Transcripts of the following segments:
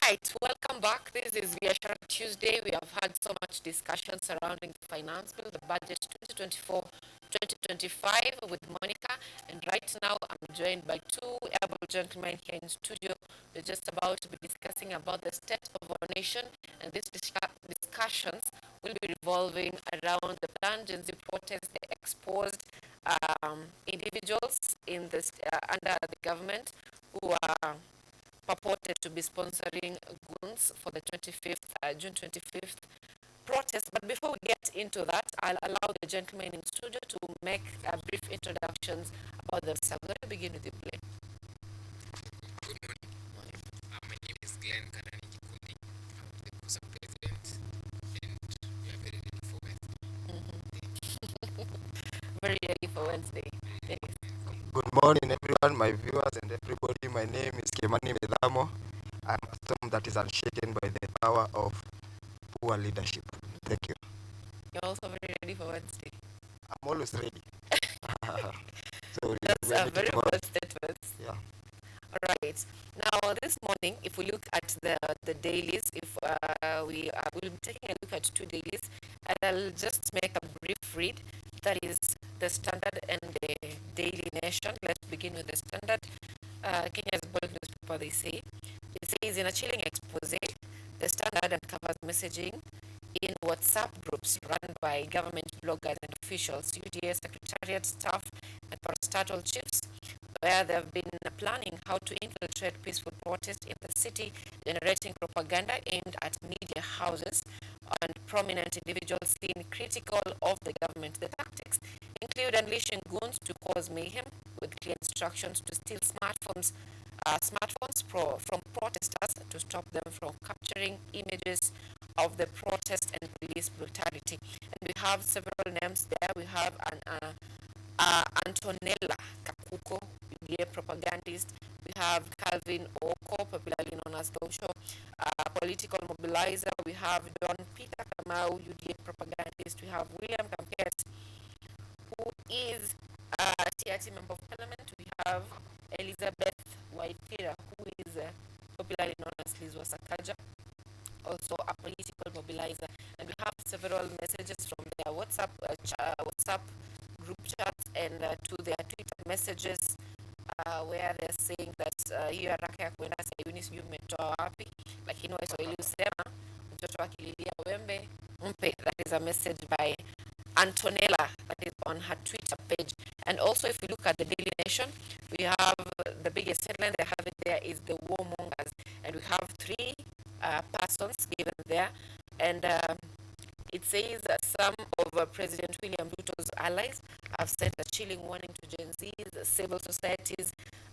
right, welcome back. This is Biashara Tuesday. We have had so much discussion surrounding the finance bill, the budget 2024-2025 with Monica. And right now, I'm joined by two able gentlemen here in studio. We're just about to be discussing about the state of our nation, and these discussions will be revolving around the planned Gen Z protests, the exposed individuals in this under the government who are purported to be sponsoring goons for the June 25th protest. But before we get into that, I'll allow the gentlemen in studio to make brief introductions about themselves. Let me begin with you, play. Good morning. My name is Glenn Kanani Kikundi. I'm the CUSA president, and we are very ready for Wednesday. Very ready for Wednesday. Good morning, everyone, my viewers and everybody. My name is Kimani Medamo. I'm a storm that is unshaken by the power of poor leadership. Thank you. You're also very ready for Wednesday. I'm always ready. That's a very good statement. Yeah. All right. Now, this morning, if we look at the dailies, if we will be taking a look at two dailies, and I'll just make a brief read. That is the Standard and the Daily Nation. Let's begin with the Standard. Kenya's bold newspaper, they say. It says, in a chilling expose, the Standard uncovers messaging in WhatsApp groups run by government bloggers and officials, UDA secretariat staff, and parastatal chiefs, where they have been planning how to infiltrate peaceful protests in the city, generating propaganda aimed at media houses and prominent individuals seen critical of the government. The tactics include unleashing goons to cause mayhem with clear instructions to steal smartphones from protesters to stop them from capturing images of the protest and police brutality. And we have several names there. We have Antonella Kakuko, UDA propagandist. We have Calvin Oko, popularly known as Gosho, political mobilizer. We have John Peter Kamau, UDA propagandist. We have William Kamket, who is a TRT member of parliament. We have Elizabeth Waitira, who is popularly known as Liz Wasakaja, also a political mobilizer. And we have several messages from their WhatsApp group chats and to their Twitter messages where they're saying that hiyo haraka ya kuenda sayuni sijui umetoa wapi, lakini Waswahili husema mtoto akililia wembe mpe. That is a message by Antonella that is on her Twitter page. And also, if we look at the Daily Nation, we have the biggest headline they have there is the warmongers, and we have three persons given there, and it says that some of President William Ruto's allies have sent a chilling warning to Gen Zs, civil society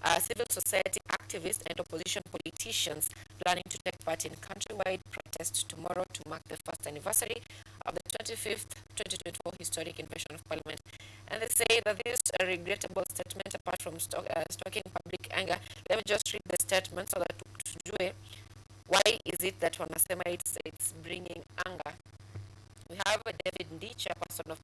activists, and opposition politicians planning to take part in countrywide protests tomorrow to mark the first anniversary of the 25th 2024 historic invasion of Parliament. And they say that this regrettable statement, apart from stoking public anger, let me just read the statement so that tujue why is it that wanasema it's bringing anger. We have David Ndi, chairperson of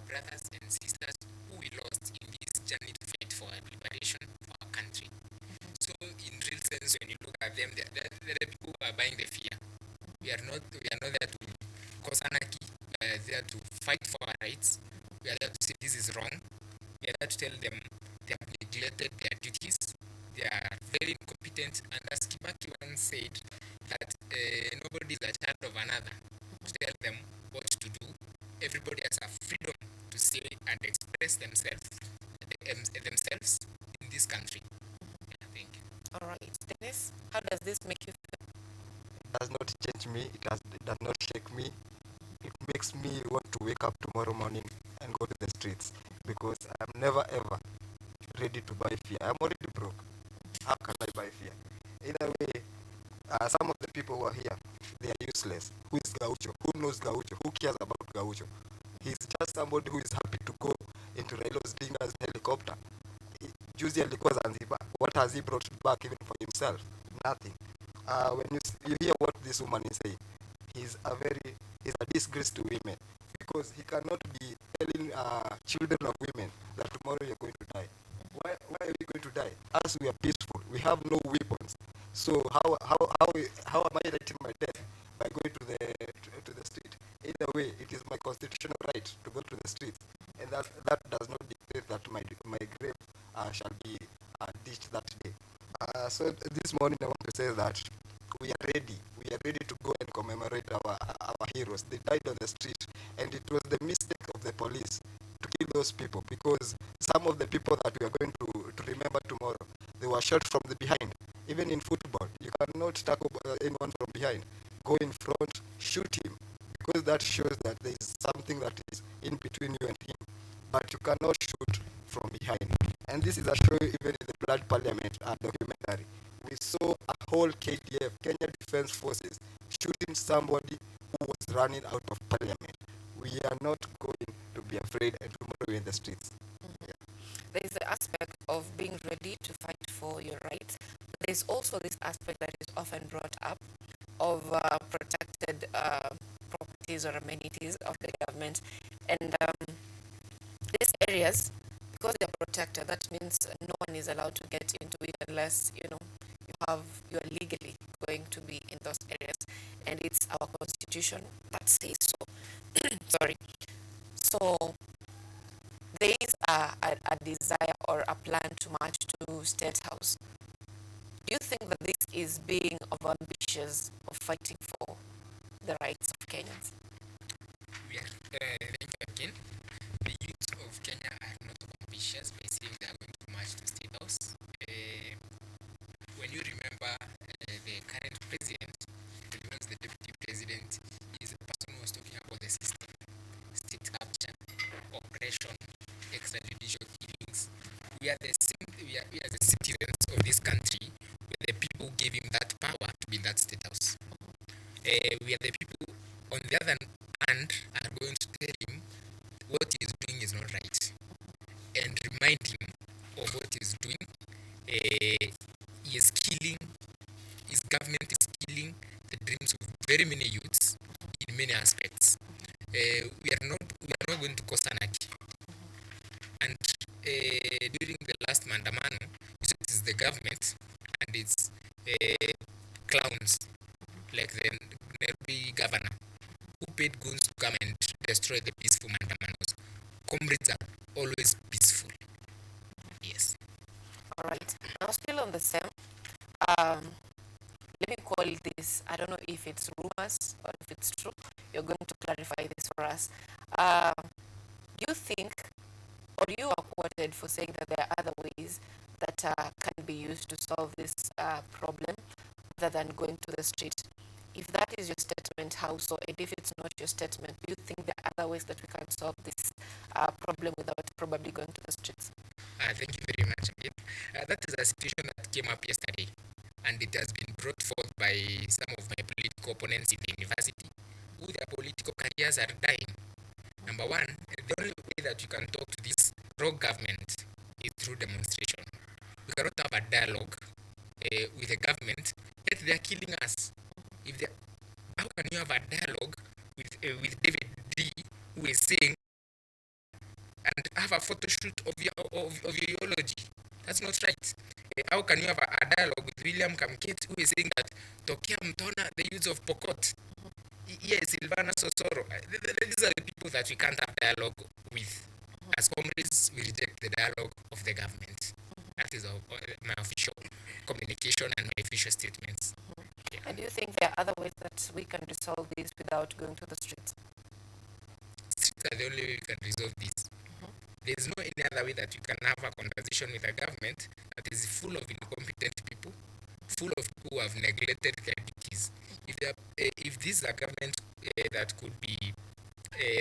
brothers and sisters who we lost in this journey to fight for liberation for our country. So in real sense, when you look at them, they're the people who are buying the fear. We are not there to cause anarchy. We are there to fight for our rights. We are there to say this is wrong. We are there to tell them they have neglected their duties. They are very incompetent. And as Kibaki once said, that nobody is a child of another. To tell them what to do. Everybody has a freedom to say and express themselves in this country. I think. All right, Dennis, how does this make you feel? Does not change me. It does not shake me. It makes me want to wake up tomorrow morning and go to the streets because I'm never ever ready to buy fear. I'm already broke. How can I buy fear? Either way, some of the people who are here, they are useless. Who is Gaucho? Who knows Gaucho? Who cares about Gaucho? He's just somebody who is happy to go into Raila Odinga's helicopter. Juzi alikuwa Zanzibar. What has he brought back even for himself? Nothing. When you hear what this woman is saying, he's a disgrace to women because he cannot be telling children of women that tomorrow you're going to die. Why are we going to die? As we are peaceful, we have no weapons. So how am I writing my death by going to the street? Either way, it is my constitutional right to go to the streets, and that does not dictate that my grave shall be ditched that day. So this morning I want to say that we are ready. We are ready to go and commemorate our heroes. They died on the street, and it was the mistake of the police to kill those people because some of the people that we are going to remember tomorrow, they were shot from the behind. Even in football, you cannot tackle anyone from behind. Go in front, shoot him, because that shows that there is something that is in between you and him. But you cannot shoot from behind. And this is a show even in the Blood Parliament documentary. We saw a whole KDF, Kenya Defense Forces, shooting somebody who was running out of parliament. We are not going to be afraid and tomorrow we're in the streets. Yeah. There is the aspect of being ready to fight for your rights. There's also this aspect that is often brought up of protected properties or amenities of the government. And these areas, because they're protected, that means no one is allowed to get into it unless, you are legally going to be in those areas. And it's our constitution that says so. Sorry. So there is a desire or a plan to march to State House. Do you think that this is being overambitious of fighting for the rights of Kenyans? We are, thank you again. The youth of Kenya are not ambitious by saying they are going to march to State House. When you remember the current president, as well as the deputy president, is the person who was talking about the system, state capture, oppression, extrajudicial killings. We are the citizens of this country. We are the people who gave him that power to be in that State House. We are the people, on the other hand, are going to tell him what he is doing is not right and remind him of what he is doing. He is killing, his government is killing the dreams of very many youths in many aspects. We are not going to cause anarchy. And during the last Mandamano, it is the government and its clowns like the Nairobi governor who paid goons to come and destroy the peaceful Mandamanos. Comrades are always peaceful. Yes. All right. Now, still on the same, let me call this, I don't know if it's rumors or if it's true. You're going to clarify this for us. Do you think, or you are quoted for saying that there are other ways that can be used to solve this problem rather than going to the street? If that is your statement, how so? And if it's not your statement, do you think there are other ways that we can solve this problem without probably going to the streets? Thank you very much again. That is a situation that came up yesterday, and it has been brought forth by some of my political opponents in the university who their political careers are dying. Number one, the only way that you can talk to this rogue government is through demonstration. We cannot have a dialogue with the government, yet they are killing us. How can you have a dialogue with David D, who is saying have a photo shoot of your eulogy. That's not right. How can you have a dialogue with William Kamket who is saying that Tokia Mtona, the youths of Pokot, yes, Silvana Sosoro, these are the people that we can't have dialogue with. As comrades, we reject the dialogue of the government. That is my official communication and my official statements. Yeah. And do you think there are other ways that we can resolve this without going to the streets? Streets are the only way we can resolve this. There's no any other way that you can have a conversation with a government that is full of incompetent people, full of people who have neglected their duties. If this is a government that could be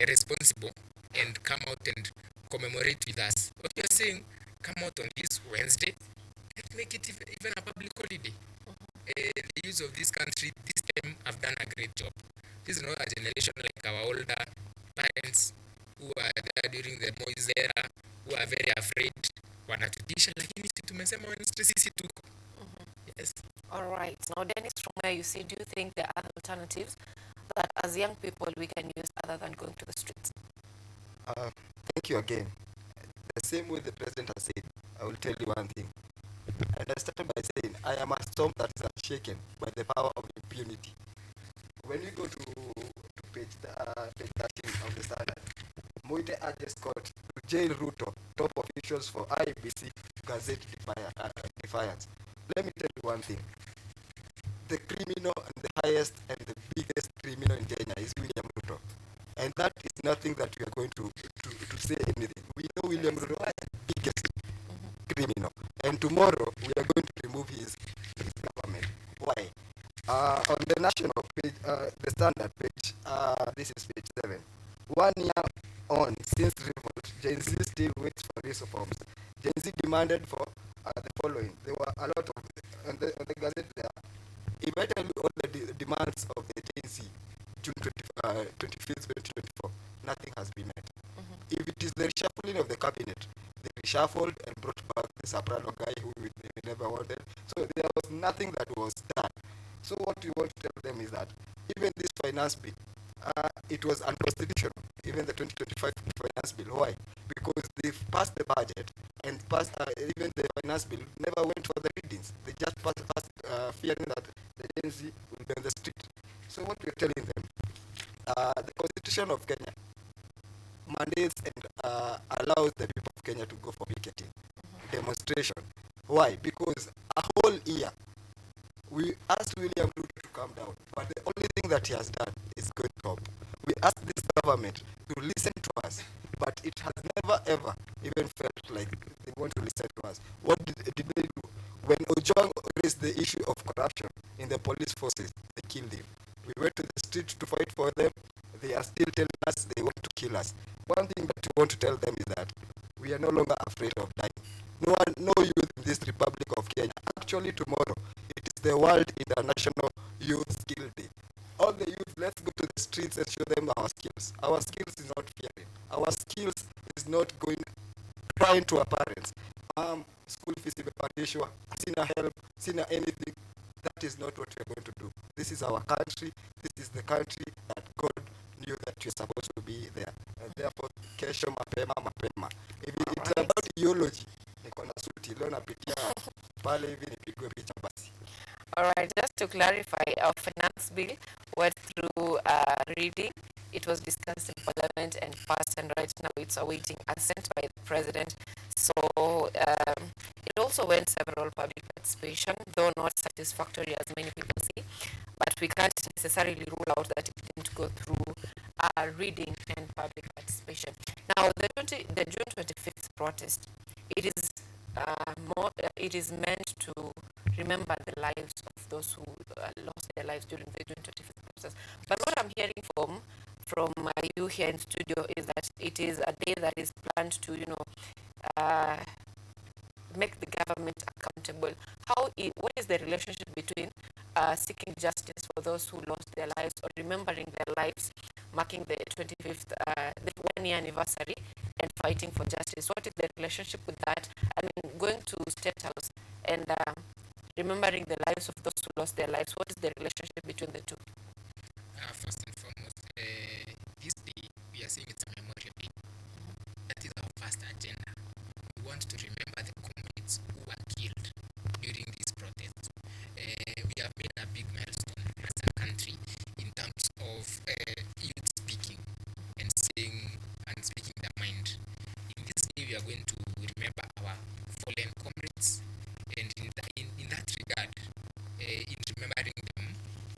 responsible and come out and commemorate with us, what we are saying, come out on this Wednesday and make it even a public holiday. The youth of this country this time have done a great job. This is not a generation like our older parents who are there during the Moise era, who are very afraid, wanatutisha, lakini si tumesema Wednesday sisi tuko. Yes. All right. Now, Dennis, from where you see, do you think there are other alternatives that as young people we can use other than going to the streets? Thank you again. The same way the president has said, I will tell you one thing. And I started by saying, I am a storm that is unshaken by the power of impunity. When you go to page 13 of the Standard, Moite urges court to jail Ruto, top officials for IBC Gazette defiance. Let me tell you one thing. The criminal and the highest and the biggest criminal in Kenya is William Ruto. And that is nothing that we are going to say anything. We know William Ruto is the biggest criminal. And tomorrow we are going to remove his government. Why? On the national page, the Standard page, this is page 7. 1 year on since revolt, Gen Z still waits for these reforms. Gen Z demanded for the following. There were a lot of, on the Gazette there, if I tell you all the demands of the Gen Z, June 25th, 2024, nothing has been met. If it is the reshuffling of the cabinet, they reshuffled and brought back the Soprano guy who we never wanted. So there was nothing that was done. So what we want to tell them is that even this finance bill, it was unconstitutional, even the 2025 finance bill. Why? Because they passed the budget and passed even the finance bill never went for the readings. They just passed fearing that the Gen Z will be on the street. So what we're telling them, the Constitution of Kenya mandates and allows the people of Kenya to go for picketing, demonstration. Why? Because a whole year we asked William Ruto to calm down, but the only thing that he has done is going top. We asked this government to listen to us, but it has never ever even felt like they want to listen to us. What did they do? When Ojwang raised the issue of corruption in the police forces, they killed him. We went to the street to fight for them. They are still telling us they want to kill us. One thing that we want to tell them is that we are no longer afraid of dying. No youth in this Republic of Kenya. Actually, tomorrow, it is the World International Youth Skill Day. All the youth, let's go to the streets and show them our skills. Our skills is not fearing. Our skills is not crying to our parents. School fees imepandishwa, sina help, sina anything. That is not what we are going to do. This is our country. This is the country that God knew that we're supposed to be there. And therefore, kesho mapema. If it's about eulogy, niko na suti leo napitia pale hivi nipigwe picha basi. Alright, just to clarify, our finance bill went through reading. It was discussed in Parliament and passed, and right now it's awaiting assent by the President. So it also went several public participation, though not satisfactory as many people see. But we can't necessarily rule out that it didn't go through reading and public participation. Now, the June 25th protest, it is meant to remember the lives of those who lost their lives during the June 25th protest. But what I'm hearing from you here in studio is that it is a day that is planned to, make the government accountable. What is the relationship between seeking justice for those who lost their lives or remembering their lives, marking the 25th, the 1-year anniversary, and fighting for justice? What is the relationship with that? I mean, going to State House and remembering the lives of those who lost their lives, what is the relationship between the two? First and foremost, this day we are saying it's a memorial day. That is our first agenda. We want to remember the comrades who were killed during these protests. We have made a big milestone as a country in terms of youth speaking and saying and speaking their mind. In this day, we are going to remember our fallen comrades, and in that regard, in remembering them,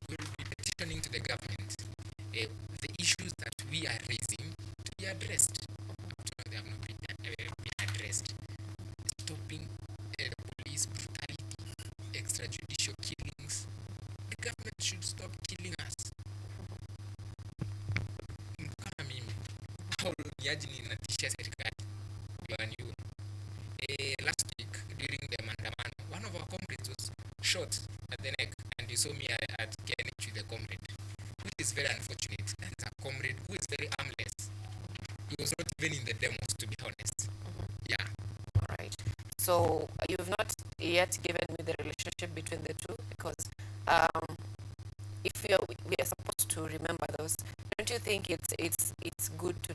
we will be petitioning to the government the issues that we are raising to be addressed. Up to now, they have not been addressed. Stopping police brutality, extrajudicial killings. The government should stop killing us. Kama mimi au niaji ninatishia serikali waniue. Last week during the maandamano, one of our comrades was shot at the neck, and you saw me at KNH with the comrade, which is very unfortunate. That is a comrade who is very armless. He was not even in the demos, to be honest. Yeah. All right. So you've not yet given me the relationship between the two, because if we are supposed to remember those, don't you think it's good to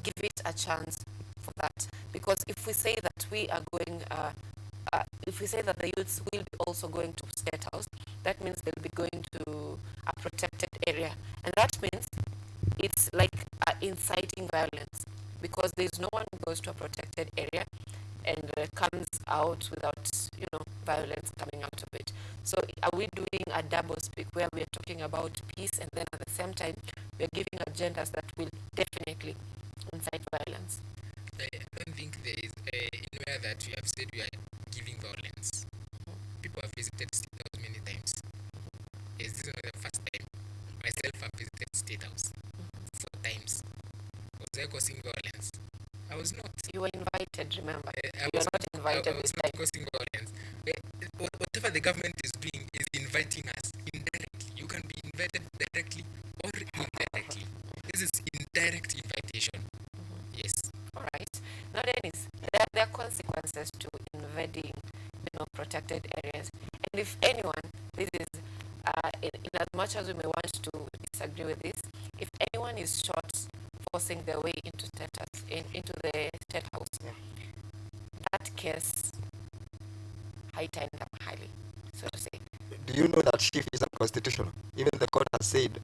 give it a chance for that? Because if we say that we are going, if we say that the youths will be also going to State House, that means they'll be going to a protected area, and that means it's like inciting violence, because there's no one who goes to a protected area and comes out without violence coming out of it. So are we doing a double speak where we are talking about peace, and then at the same time we are giving agendas that will definitely incite violence? I don't think there is anywhere that we have said we are giving violence. People have visited State House many times. Yes, this is not the first time. Myself, I've visited State House 4 times. Was I causing violence? I was not. You were invited, remember? I You was are not invited I was this not time. causing violence. Whatever the government is doing is inviting us indirectly. You can be invited directly or indirectly. This is indirect invitation. Yes. All right. Now, Dennis, there are consequences to invading, protected areas. And if anyone, this is, in as much as we may want to disagree with this, if anyone is shot forcing their way into into the State House, that case haitaenda mahali, so to say. Do you know that shift is unconstitutional? Even the court has said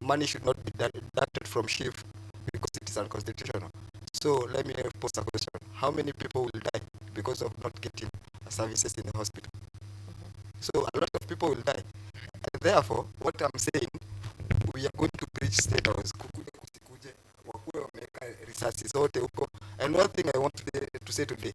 money should not be deducted from shift because it is unconstitutional. So let me pose a question. How many people will die because of not getting services in the hospital? So a lot of people will die. And therefore, what I'm saying, we are going to breach State House. Resources zote huko. And one thing I want to say today,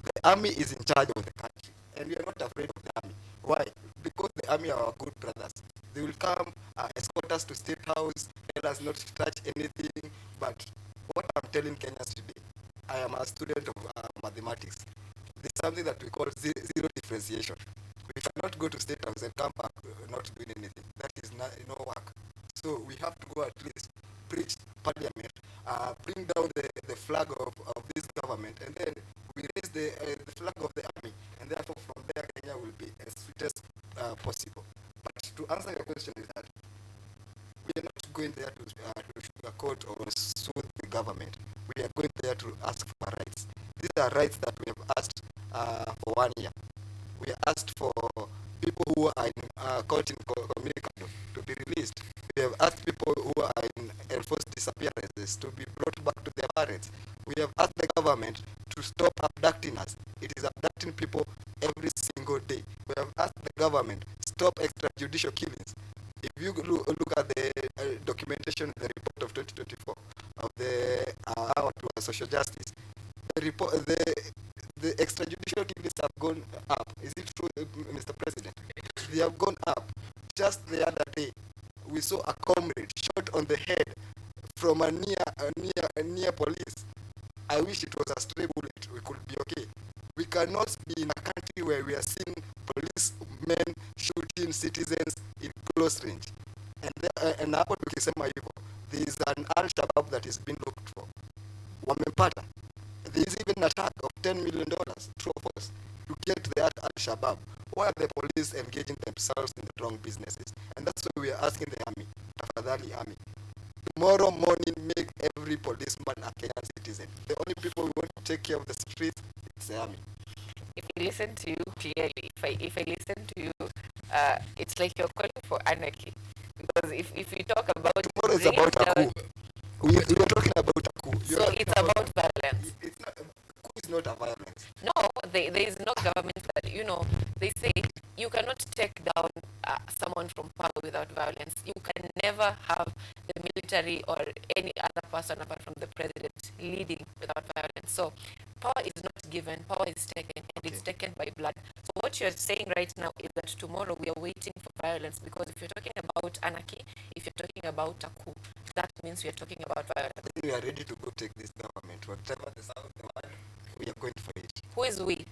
the army is in charge of the country, and we are not afraid of the army. Why? Because the army are our good brothers. They will come, escort us to State House, tell us not to touch anything. But what I'm telling Kenyans today, I am a student of mathematics. There's something that we call zero differentiation. We cannot go to State House and come back not doing anything. That is not work. So we have to go at least preach parliament, bring down the flag of this government, and then we raise the flag of the army, and therefore from there Kenya will be as sweet as possible. But to answer your question is that we are not going there to sugarcoat or soothe the government. We are going there to ask for rights. These are rights that we have asked for 1 year. We have asked for people who are in caught in communicado to be released. We have asked people who are in enforced disappearances to be brought back to their parents. We have asked the government to stop abducting us. It is abducting people every single day. We have asked the government stop extrajudicial killings. If you look at the documentation, the report of 2024 of the our social justice, the report, the extrajudicial killings have gone up. Is it true, Mr. President? They have gone up. Just the other day, we saw a comrade shot on the head from a near police. I wish it was a stray bullet. We could be okay. We cannot be in a country where we are seeing policemen shooting citizens in close range. And hapo tukisema hivyo, there is an Al-Shabaab that is being looked for. Wamempata. There is even an attack of $10 million, true of us, to get the Al-Shabaab. Why are the police engaging themselves in the wrong businesses? And that's why we are asking the army, tafadhali army, tomorrow morning make every policeman a Kenyan citizen. The only people who want to take care of the streets, it's the army. If I listen to you clearly, if I listen to you, it's like you're calling for anarchy. Because if we talk about tomorrow is bringing about a down, coup. We are talking about a coup. so it's about violence. It's not coup is not a violence. No, there is no government that, they say you cannot take down someone from power without violence. You can never have the military or any other person apart from the president leading without violence. So power is not given, power is taken, and it's taken by blood. So what you're saying right now is that tomorrow we are waiting for violence, because if you're talking about anarchy, if you're talking about a coup, that means we are talking about violence. I think we are ready to go take this government. Whatever the sound the word, we are going for it. Who is we?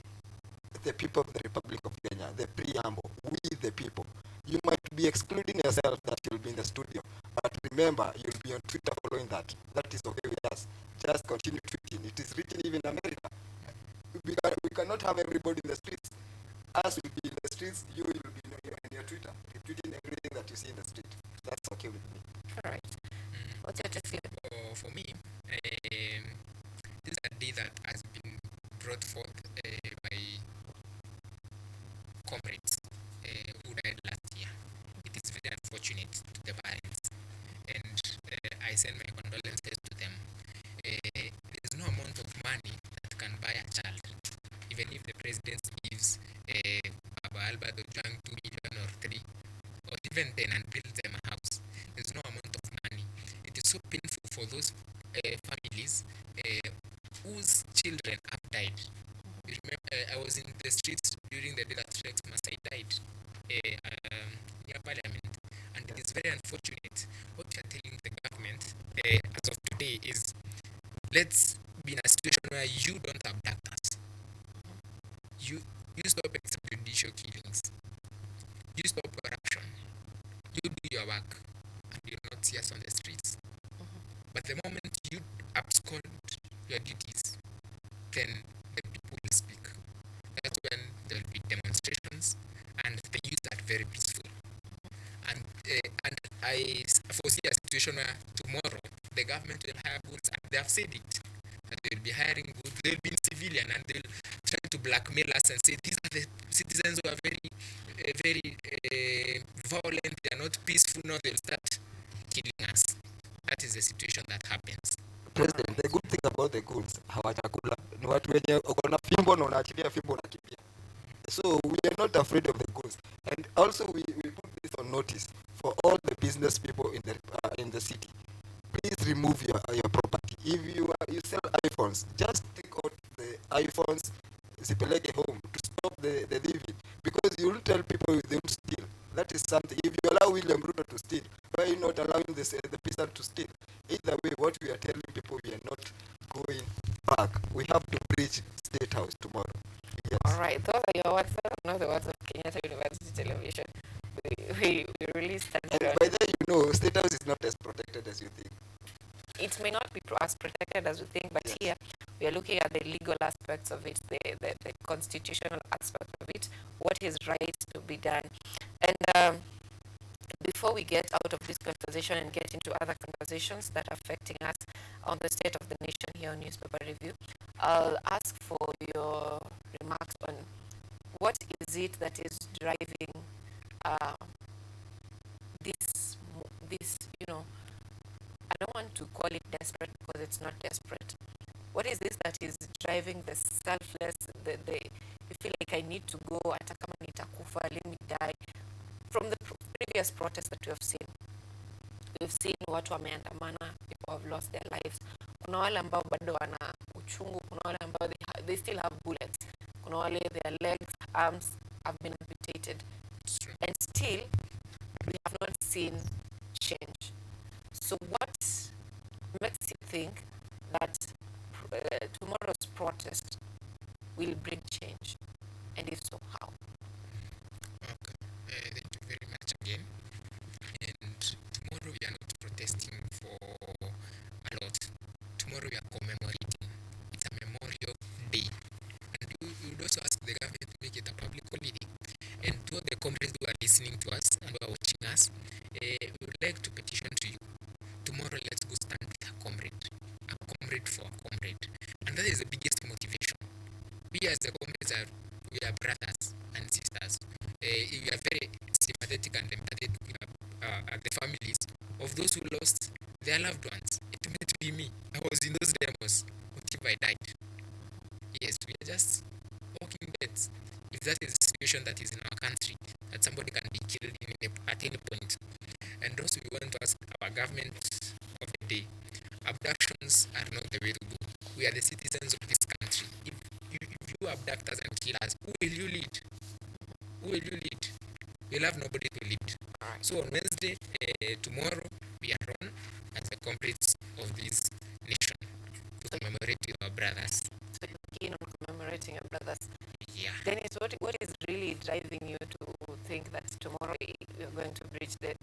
The people of the Republic of Kenya, the preamble, we the people. You might be excluding yourself that you'll be in the studio, but remember, you'll be on Twitter following that. That is okay with us. Just continue tweeting. It is written even in America. We cannot have everybody in the streets. Us will be in the streets, you will be in your Twitter, retweeting everything that you see in the street. That's okay with me. All right. What's your take? For me, this is a day that has been brought forth by comrades who died last year. It is very unfortunate to the parents, and I send my condolences to them. There is no amount of money that can buy a child, even if the president gives Baba Albert Ojwang 2 million or 3 or even 10 and builds them a house. There is no amount of money. It is so painful for those families whose children have died. You remember, I was in the streets during the day that Rex Masai died near Parliament, and it is very unfortunate. What we are telling the government as of today is, let's be in a situation where you don't abduct us. You stop extrajudicial killings. You stop corruption. You do your work, and you not see us on the streets. But the moment you abscond your duties, then the people will speak. That's when there will be demonstrations, and they use that very peaceful. And I foresee a situation where tomorrow the government will hire goods, and they have said it, that they will be hiring goods. They will be in civilian, and they will try to blackmail us and say these are the citizens who are very violent. They are not peaceful. Now they'll start killing us. That is the situation that happens. President, the good thing about the goods, hawatakula ni watu wenye uko na fimbo na unaachilia fimbo unakimbia. So we are not afraid of the goods, and also we put this on notice for all the business people in the city. Please remove your property. If you sell iPhones, just take out the iPhones, zipeleke home to stop the thieving, because you will tell people they will steal. That is something. If you allow William Ruto to steal, why are you not allowing the peasant to steal? Either way, what we are telling people, we are not going back. We have to reach State House tomorrow. Yes. All right, those are your words, not the words of Kenyatta University Television. We released that. And by then, State House is not as protected as you think. It may not be as protected as we think, but here we are looking at the legal aspects of it, the constitutional aspect of it, what is right to be done. And before we get out of this conversation and get into other conversations that are affecting us on the state of the nation here on Newspaper Review, I'll ask for your remarks on what is it that is driving this, I don't want to call it desperate because it's not desperate. What is this that is driving the selfless, you feel like I need to go, hata kama nitakufa, let me die? From the previous protests that we have seen, we've seen watu wameandamana, people have lost their lives. Kuna wale ambao bado wana uchungu, kuna wale ambao they still have bullets. Kuna wale their legs, arms have been amputated. And still, we have not seen change. So what makes you think that tomorrow's protest will bring change? And if so, how? Okay. Thank you very much again. And tomorrow we are not protesting for a lot. Tomorrow we are commemorating. It's a memorial day. And we would also ask the government to make it a public holiday. And to all the comrades who are listening to us and who are watching us, we would like to petition to you. Tomorrow let's comrade for a comrade. And that is the biggest motivation. We as the comrades we are brothers and sisters. We are very sympathetic and empathetic with at the families of those who lost their loved ones. It might be me. I was in those demos. What if I died? Yes, we are just walking deads. If that is the situation that is in our country, that somebody can be killed at any point. And also we want to ask our government of the day, abductions are not the way to go. We are the citizens of this country. If you abduct us and kill us, who will you lead? Who will you lead? We'll have nobody to lead. So on Wednesday, tomorrow, we are on as the comrades of this nation to commemorate our brothers. So you're keen on commemorating your brothers. Yeah. Dennis, what is really driving you to think that tomorrow you're going to breach the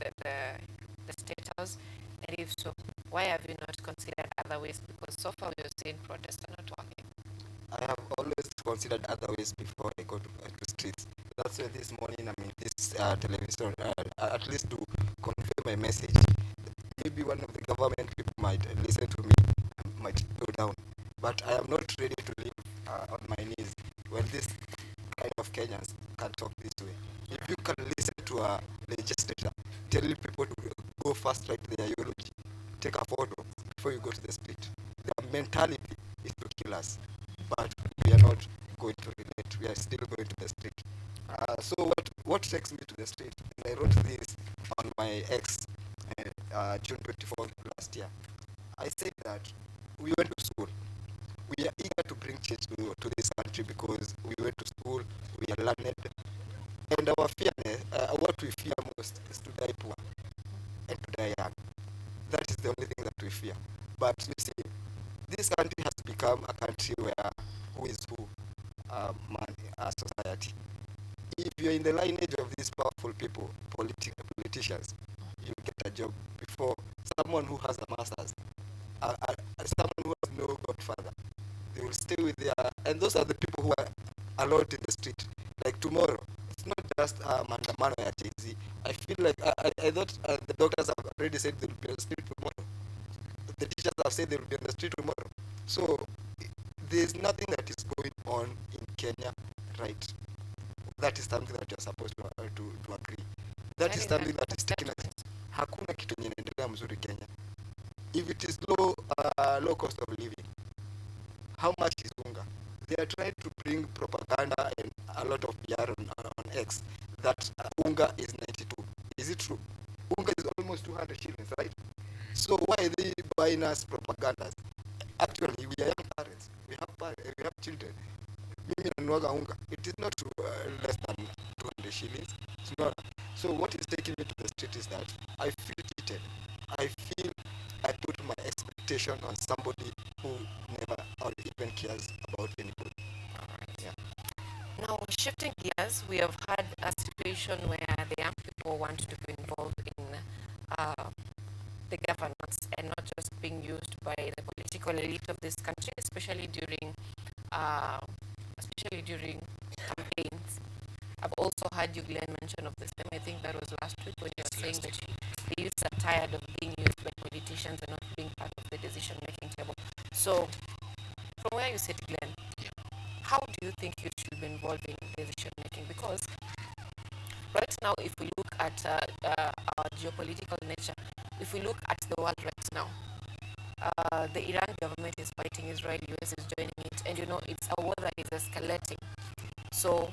state house? And if so, why have you not considered other ways? Because so far you're saying protests are not working. I have always considered other ways before I go to streets. That's why this morning I'm in this television, at least to convey my message. Maybe one of the government people might listen to me, might go down. But I am not ready to live on my knees when this kind of Kenyans can talk this way. If you can listen to a legislator telling people to go fast right to their eulogy, take a photo before you go to the street. Their mentality is to kill us. But we are not going to relate. We are still going to the street. So what takes me to the street? And I wrote this on my X, June 24th last year. I said that we went to school. We are eager to bring change to this country because we went to school, we are learned, and our fearness, what we fear most is to die poor and to die young. That is the only thing that we fear. But you see, this country has become a country where who is who society. If you're in the lineage of these powerful people, politicians, you get a job before someone who has a master's, someone who has no godfather. They will stay with their, and those are the people who are allowed in the street. Like tomorrow, it's not just Mandamano at Jay-Z. I feel like I thought the doctors have already said they will be on the street tomorrow. The teachers have said they will be on the street tomorrow. So there's nothing that is going on in Kenya right. That is something that you're supposed to agree. That is something that is taking us. Hakuna kitu yenye inaendelea mzuri Kenya. If it is low cost of living, how much is unga? They are trying to bring propaganda and a lot of PR on X that unga is 92. Is it true? Unga is almost 200 shillings, right? So why are they buying us propagandas? Actually, we are young parents. We have children. Mimi nanuaga unga. It is not less than 200 shillings. It's not. So what is taking me to the street is that I feel cheated. I feel I put my expectation on somebody who never or even cares about anybody. Yeah. Now, shifting gears, we have had a situation where the young people want to be involved in the governance and not just being used by the political elite of this country, especially during campaigns. I've also heard you, Glenn, mention of this time. I think that was last week when you were saying that the youths are tired of being used by politicians and not being part of the decision-making table. So, from where you sit, Glenn, how do you think you should be involved in decision-making? Because right now, if we look at our geopolitical nature, if we look at the world right now, the Iran government is fighting Israel, US is joining it, and it's a war that is escalating. So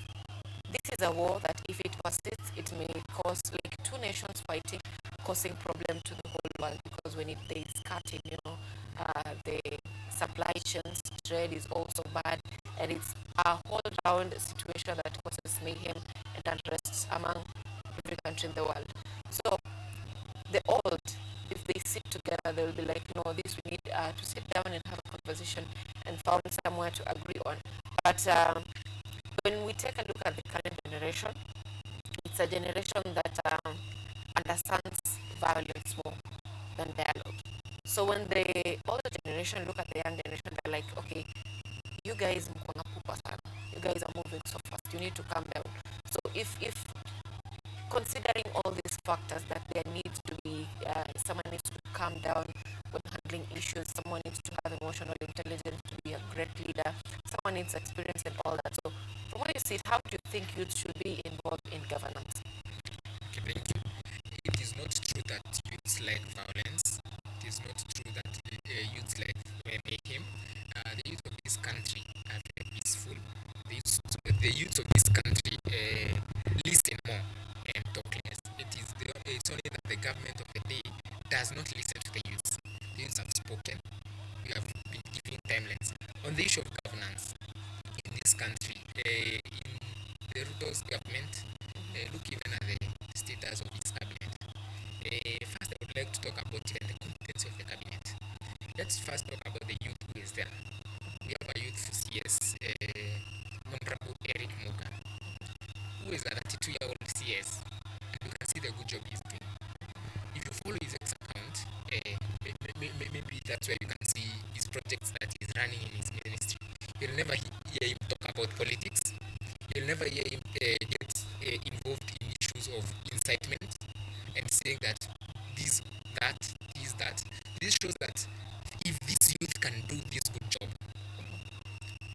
this is a war that if it persists, it may cause like two nations fighting, causing problem to the whole world, because when there is cutting, the supply chains, trade is also bad, and it's a whole round situation that causes mayhem and unrest among every country in the world. So the old, if they sit together, they will be like, no, this we need to sit down and have a conversation and found somewhere to agree on. But when we take a look at the current generation, it's a generation that understands violence more than dialogue. So when the older generation look at the young generation, they're like, okay, you guys you guys are moving so fast, you need to calm down. So if considering all these factors, that there needs to be someone needs to calm down, when handling issues. Someone needs to have emotional intelligence to be a great leader. Someone needs experience and all that. So, from what you see, how do you think youth should be involved in governance? Okay, thank you. It is not true that youths like violence. It is not true that youths like mayhem. The youth of this country are very peaceful. The youth of this country listen more and talk less. It's only that the government of the day does not listen to the youths. The youths have spoken. We have been giving timelines on the issue of governance in this country. In the Ruto's government, look even at the status of his cabinet. First, I would like to talk about even the competency of the cabinet. Let's first talk about the youth who is there. We have a youth CS, Honorable Eric Muga, who is a 32-year-old CS, and you can see the good job he's doing. If you follow his X account, maybe that's where you can see his projects that he's running in his ministry. You'll never hear him talk about politics. You'll never hear him get involved in issues of incitement and saying that this, that, this, that. This shows that if this youth can do this good job,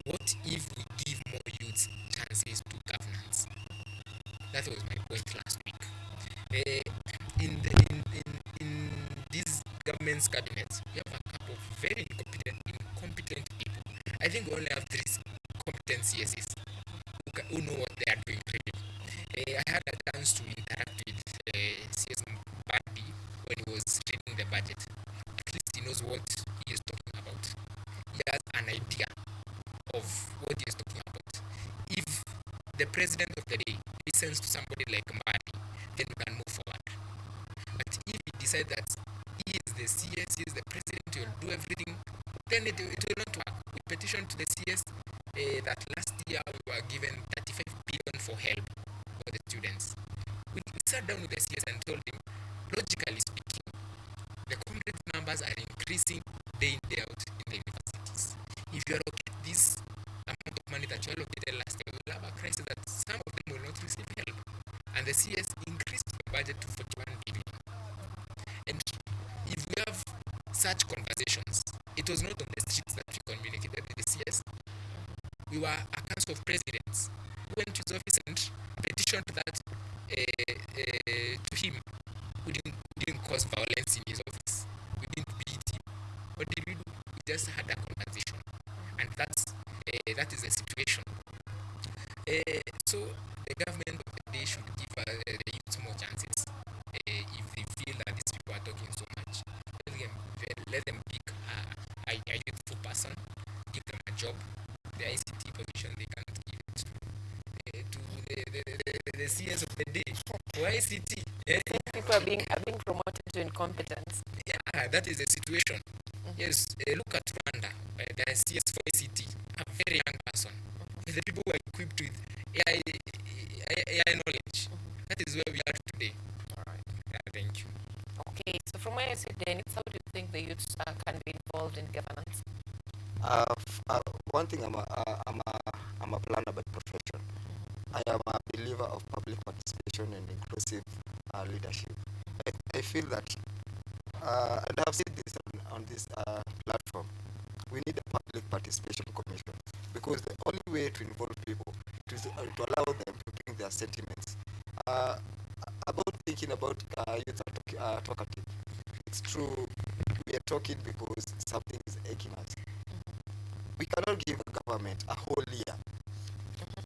what if we give more youths chances to governance? That was my point last week. In this government's cabinet, we have a couple of very incompetent people. I think we only have three competent CSs who know what they are doing really. I had a chance to interact with CS Mbadi when he was reading the budget. At least he knows what he is talking about. He has an idea of what he is talking about. If the president of the day listens to somebody like Mbadi, then we can move forward. But if he decides that he is the CS, he is the president, he will do everything, then it will not work. We petitioned to the CS that last year we were given 35 billion for help for the students. We sat down with the CS and told him, logically speaking, the comrades numbers are increasing day in, day out in the universities. If you allocate this amount of money that you allocated last year, we will have a crisis that some of them will not receive help. And the CS increased the budget to 41 billion. And if we have such conversations, it was not on the streets that we communicated with the CS. We were a council of presidents who went to his office and petitioned that to him. We didn't cause violence in his office. We didn't beat him. What did we do? We just had a conversation. And that is the situation. So the government of the day should give the youth more chances. If they feel that these people are talking so much, let them pick a youthful person, give them a job. The ICT position they can't give it to the CS of the day. For ICT, People are being promoted to incompetence. yeah, that is the situation. Yes, look at Rwanda, the CS for ICT, a very young person. The people who are equipped with AI knowledge. That is where we are today. All right. Yeah, thank you. Okay, so from where you sit, Dennis, how do you think the youths can be involved in governance? One thing, I'm a planner by profession. I am a believer of public participation and inclusive leadership. I feel that, and I've said this on this platform, we need a public participation commission, because the only way to involve people is to allow them to bring their sentiments. About thinking about youth are talkative. It's true, we are talking because something is aching us. We cannot give a government a whole year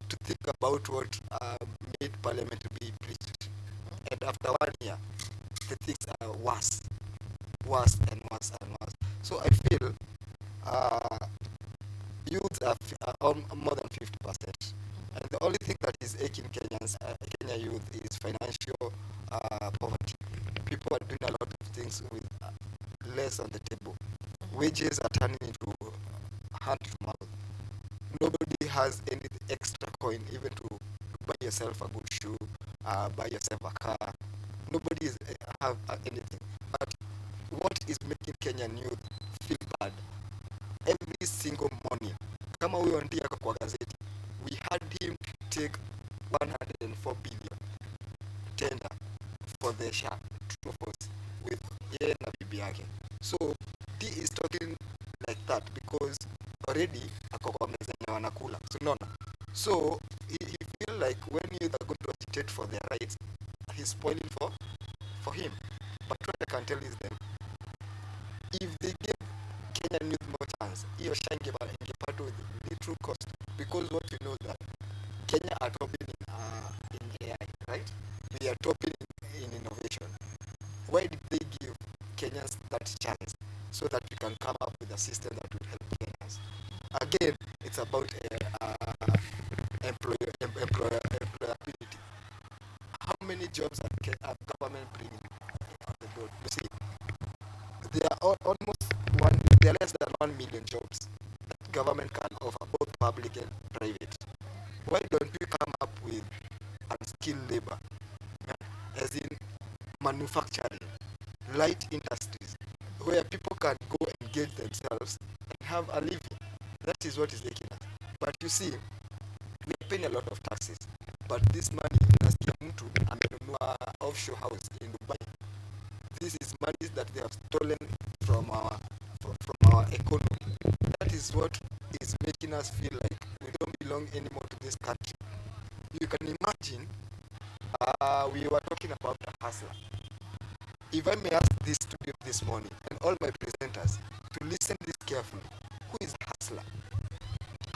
to think about what made parliament to be preached. And after 1 year, the things are worse and worse and worse. So I feel youth are more than 50%. And the only thing that is aching Kenya youth is financial poverty. People are doing a lot of things with less on the table. Wages are turning into hand to mouth. Nobody has any extra coin even to buy yourself a good shoe, buy yourself a car. Nobody have anything. But what is making Kenyan youth feel bad? Every single morning, kama huyo andika kwa gazeti, we had him take 104 billion tender for the SHA true force with yeye na bibi yake. So T is talking like that because already ako kwa meza yenye wanakula, so unaona. So he feel like when you are going to agitate for their rights, he's spoiling for him. But what I can tell is them, if they give Kenyan youth more chance, hiyo shine ingepata with little cost, because what you know that Kenya are topping in AI, right? They are topping in innovation. Why did they give Kenyans that chance so that we can come up with a system that will help Kenyans? Again, it's about employability. How many jobs are government bringing on the board? You see, there are almost there are less than 1 million jobs that government can offer, both public and private. Why don't we come up with unskilled labor, as in manufacturing, light industries, where people can go engage themselves and have a living? That is what is making us. But you see, we are paying a lot of taxes, but this money, nasikia mtu amenunua offshore house in Dubai. This is money that they have stolen from our economy. That is what is making us feel like we don't belong anymore to this country. You can imagine, we were talking about a hustler. If I may ask this to you this morning, and all my presenters, to listen this carefully, who is a hustler?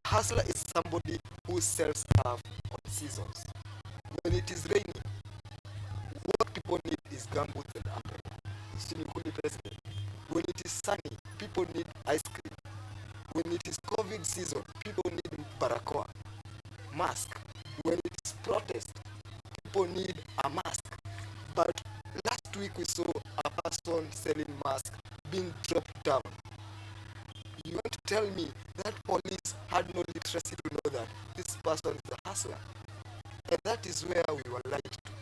Hustler is somebody who sells stuff on seasons. When it is raining, what people need is gumboots and umbrella. President. When it is sunny, people need ice cream. When it is COVID season, people need barakoa, mask. When it is protest, people need a mask. But last week we saw a person selling mask being dropped down. You want to tell me that police had no literacy to know that this person is a hustler? And that is where we were lied to.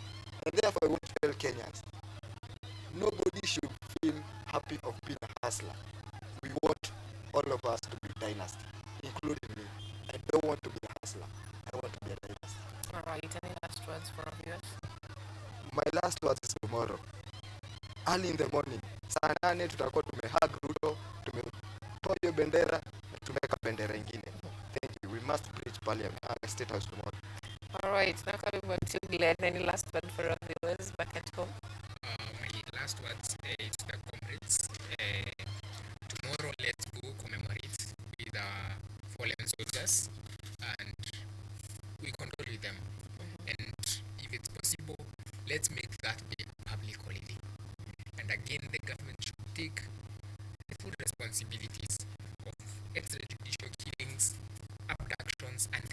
And therefore I want to tell Kenyans, nobody should feel happy of being a hustler. We want all of us to be dynasty, including me. I don't want to be a hustler. I want to be a dynasty. Alright, any last words for our viewers? My last words is tomorrow. Early in the morning, saa 8 tutakuwa tumehug Ruto, tumetoa hiyo bendera na tumeweka bendera ingine. Thank you. We must bridge Parliament, State House tomorrow. Alright, now coming back to Glenn, any last word for our viewers back at home? My last words to the comrades. Tomorrow, let's go commemorate with fallen soldiers, and we condole with them. And if it's possible, let's make that day a public holiday. And again, the government should take the full responsibilities of extrajudicial killings, abductions, and